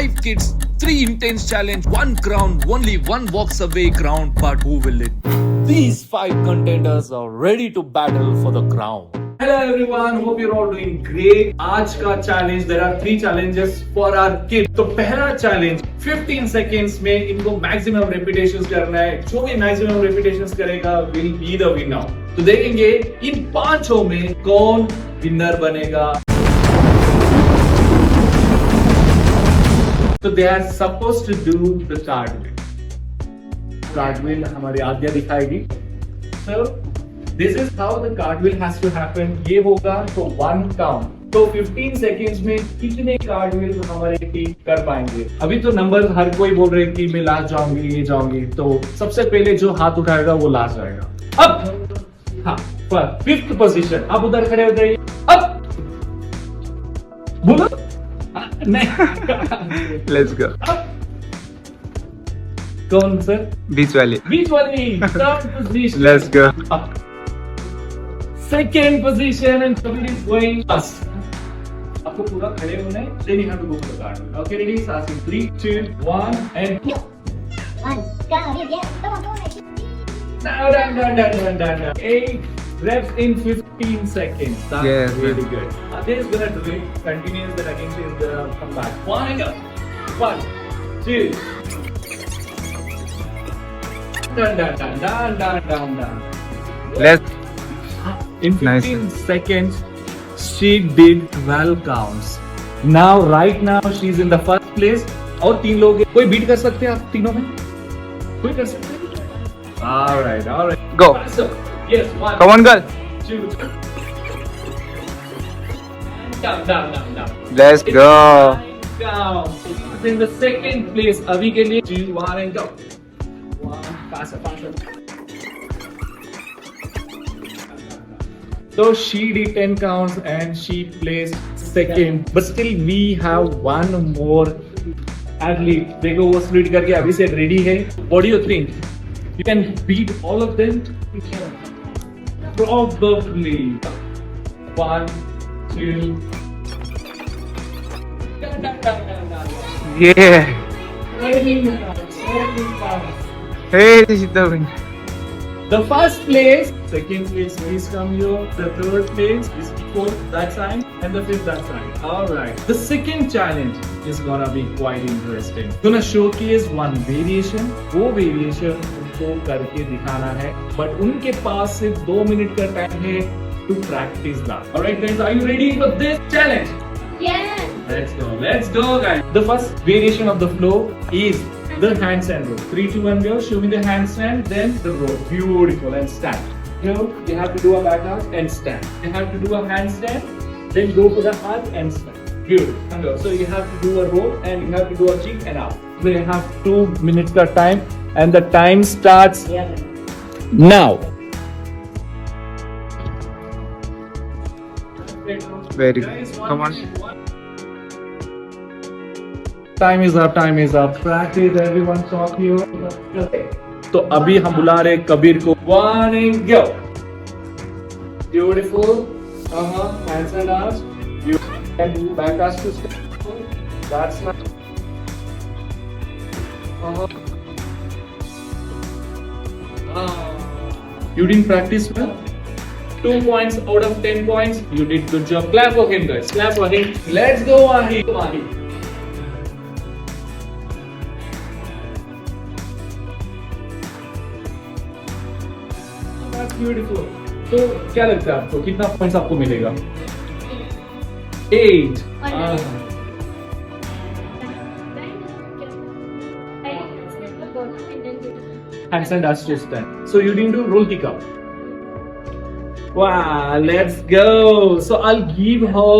5 kids, 3 intense challenge, 1 crown, only 1 walks away crown, but who will it? These 5 contenders are ready to battle for the crown. Hello everyone, hope you're all doing great. आज का challenge, there are 3 challenges for our kids. तो पहला challenge 15 seconds में इनको maximum repetitions करना है. जो भी maximum repetitions करेगा will be the winner. तो देखेंगे इन 5 में कौन winner बनेगा. So they are supposed to do the cartwheel. Cartwheel हमारी आद्या दिखाएगी. So this is how the cartwheel has to happen. ये होगा तो 1 count. तो 15 seconds में कितने cartwheel हमारे टीम कर पाएंगे. अभी तो नंबर हर कोई बोल रहे कि मैं लास्ट जाऊंगी, ये जाऊंगी. तो सबसे पहले जो हाथ उठाएगा वो लास्ट जाएगा. अब हाँ, 5th पोजीशन. अब उधर खड़े हो जाइए. अब बोलो. नहीं. Let's go. कौन सर? बीच वाली. बीच वाली. Third position. Let's go. Second position and Kabir is going first. आपको पूरा खड़े होना है. Then you have to go for the card. Okay, ready? Starting 3, 2, 1, and go. 1, go, yeah, come on, Done. 8 reps in 15 seconds. That's Yes, really good. This is gonna do it. Continues, then again she's gonna come back. 1 and go. 1, 2. Done. Let's. In 15 Nice. seconds, she did 12 counts. Now, right now, she's in the first place. और 3 लोग हैं. कोई beat कर सकते हैं आप तीनों में? कोई कर सकते हैं? All right. Go. So, yes, 1. Come on, girl. 2. Down. Let's go. Down. In the second place, अभी के लिए 2, 1 and go. 1, faster. So she did 10 counts and she placed second. But still we have one more athlete. देखो वो split करके अभी से ready है. What do you think? You can beat all of them? Probably. 1, 2. Yeah. Hey, this is the win. The first place, second place, please come here. The third place is 4th that side, and the 5th that side. All right. The second challenge is gonna be quite interesting. Gonna showcase one variation. वो variation उनको करके दिखाना है. But उनके पास सिर्फ 2 minute का time है to practice that. All right, guys, are you ready for this challenge? yeah. Let's go, guys. The first variation of the flow is the handstand row. 3, 2, 1, go. Show me the handstand, then the row. Beautiful, and stand. Here, you have to do a back arch and stand. You have to do a handstand, then go for the arch and stand. Beautiful. And go. So you have to do a row and you have to do a kick and out. So you have 2 minutes ka time, and the time starts now. Very good. Come on. Time is up. Practice, everyone talk here. तो अभी हम बुला रहे कबीर को. 1 and go. Beautiful. Hands and arms. You can do back arch to step. That's nice. You didn't practice well. 2 points out of 10 points. You did good job. Clap for him, guys. Clap for him. Let's go, Mahi. That's beautiful. तो क्या लगता है आपको कितना points आपको मिलेगा? 8. Handstand dash to stand. So you didn't do roll kick up. Wow, let's go. So I'll give her,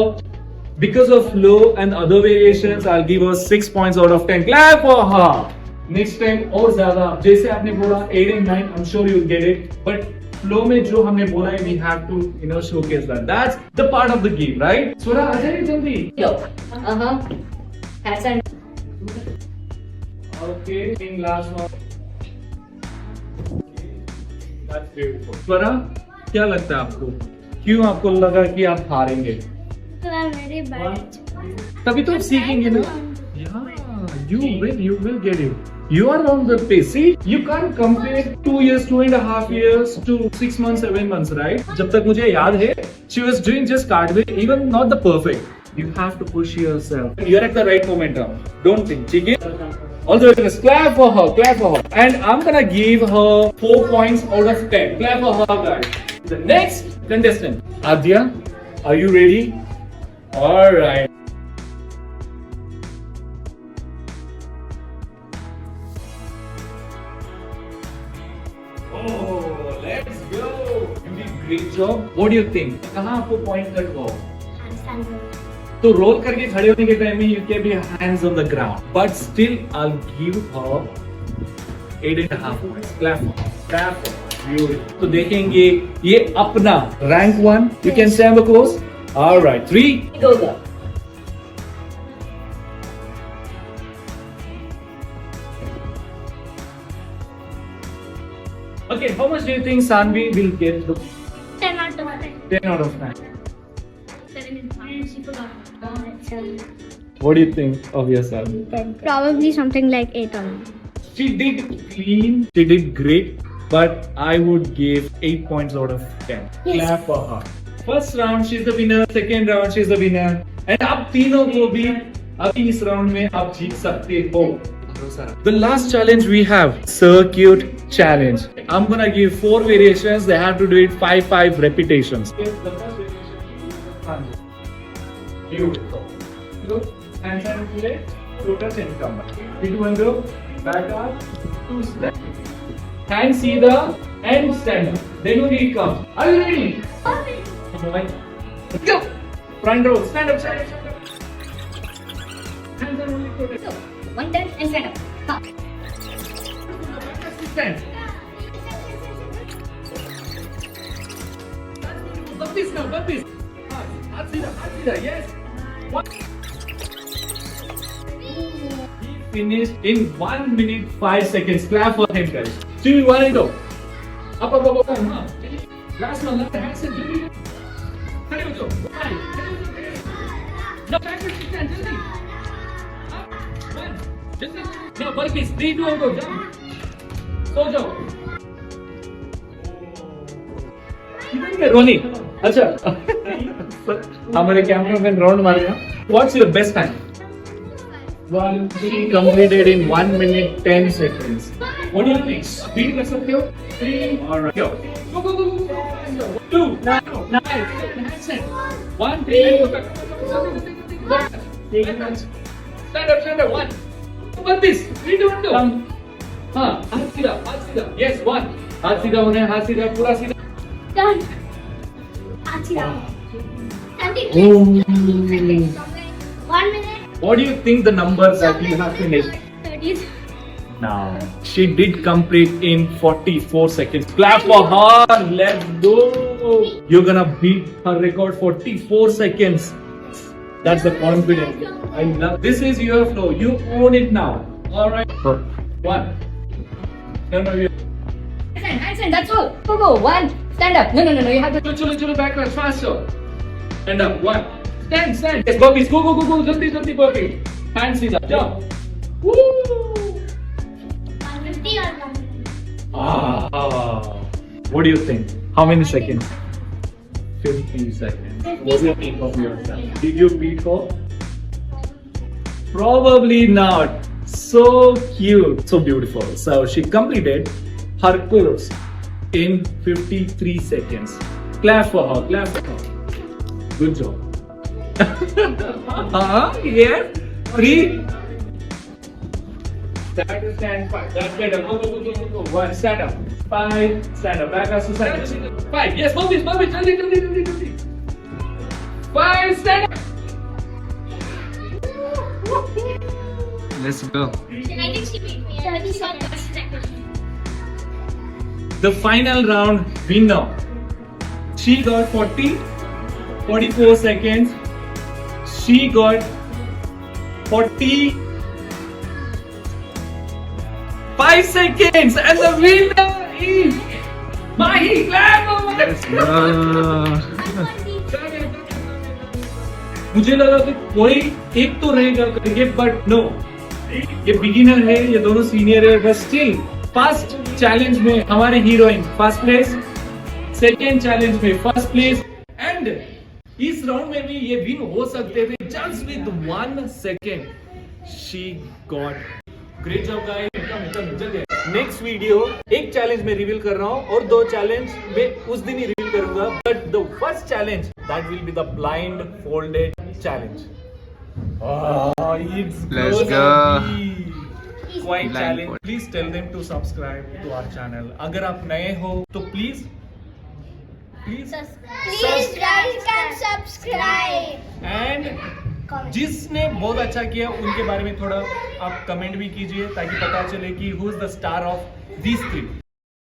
because of flow and other variations, I'll give her 6 points out of 10. Clap for her. Next time और ज़्यादा जैसे आपने बोला 8 and 9, I'm sure you'll get it. But flow में जो हमने बोला है, we have to showcase that. That's the part of the game, right? Swara, आ जाइए जल्दी. Handstand. Okay, in last one. That's beautiful. स्वरा, क्या लगता है आपको? क्यों आपको लगा कि आप हारेंगे? So I'm very bad. तभी तो आप सीखेंगे ना. Yeah. You will get it. You are on the pace. See, you can't compare 2 years, 2.5 years to 6 months, 7 months, right? जब तक मुझे याद है, she was doing just cartwheel, even not the perfect. You have to push yourself. You're at the right momentum. Don't think, ठीक है? All the way to this. Clap for her, clap for her. And I'm gonna give her 4 points out of 10. Clap for her, guys. The next contestant, Adya, are you ready? All right. Oh, let's go. You did great job. What do you think? कहाँ आपको point cut हुआ? तो role करके खड़े होने के time में you can be hands on the ground, but still I'll give her 8.5 points. Clap for her. Clap for her. Beautiful. तो देखेंगे ये अपना rank 1. You can stand the course. All right. 3. Go. Okay, how much do you think Sanvi will get? 10 out of 10. 10 out of 10. 7 is fine. She forgot. What do you think of yourself? Probably something like 8 on. She did clean, she did great, but I would give 8 points out of 10. Yes. Clap for her. First round she's the winner, second round she's the winner, and आप तीनों को भी अभी इस round में आप जीत सकते हो. The last challenge we have, circuit challenge. I'm gonna give 4 variations. They have to do it 5 repetitions. The first variation is beautiful. Good. Hands on play. Total income. Big window. Back up. 2 step. Hand Sida and stand up. Then only it comes. Are you ready? Go. Front row. Stand up. Stand up. Hands on only total. One turn and stand up. Come. Stand. Bump this now. Bump this. Heart Sida. Yes. One. He finished in 1 minute 5 seconds. Clap for him, guys. 2, 1, and go. Up. Huh. Last one. Left hand side. Ready to go. No, backward stand. Jaldi. Up. 1. Jaldi. No, burpees. 3, 2, 1, go. Jump. सो जाओ. रोनी, अच्छा हमारे cameraman round मारेगा. What's your best time? She completed in 1 minute 10 seconds. What do you think? Speed कर सकते हो? 3. Alright. Go. Go. 2. Nice. 1. 3. Stand up. 1. What this? 3, 2, 1, go. हाँ, हाथ सीधा. Yes, 1. हाथ सीधा होना है, हाथ सीधा, पूरा सीधा. Done. Achira. Oh. 1 minute. What do you think the numbers that you have finished? 30s. Now, she did complete in 44 seconds. Clap for her. Let's go. You're gonna beat her record 44 seconds. That's the confidence. I love. This is your flow. You own it now. All right. 1. No, you. Handstand, that's all. Go. 1. Stand up. No. You have to. Chalo, backwards, faster. Stand up. 1. Stand. Yes, burpees. Go. Jaldi, burpees. Hands सीधा. Jump. Woo. 150 or 100. What do you think? How many seconds? 50 seconds. What do you think of yourself? Did you beat her? Probably not. So cute, so beautiful. So she completed her course in 53 seconds. Clap for her. Good job. Yes. 3. Stand 5. That's better. Go. 1. Stand up. 5. Stand up. Back up to stand up. 5. Yes, move this. Jaldi. 5. Stand up. Let's go. I think she beat me. 30 seconds. The final round winner. She got 44 seconds. She got 45 seconds. And the winner is Mahi. मुझे लगा कि कोई एक तो रहेगा करके, but no, ये beginner है, ये दोनों सीनियर है, बट स्टिल फर्स्ट चैलेंज में हमारे heroine first place, second challenge में फर्स्ट प्लेस, एंड इस राउंड में भी ये विन हो सकते थे just with 1 second. She got great job guys. Next video एक चैलेंज में रिवील कर रहा हूँ और 2 चैलेंज में उस दिन ही रिवील करूंगा, but the first challenge that will be the blind folded challenge. It's Let's close go. on me. Quite Blind challenge. fold. Please tell them to subscribe to our channel. अगर आप नए हो तो please Please like and subscribe. and जिसने बहुत अच्छा किया उनके बारे में थोड़ा आप कमेंट भी कीजिए ताकि पता चले कि who is the star of these 3.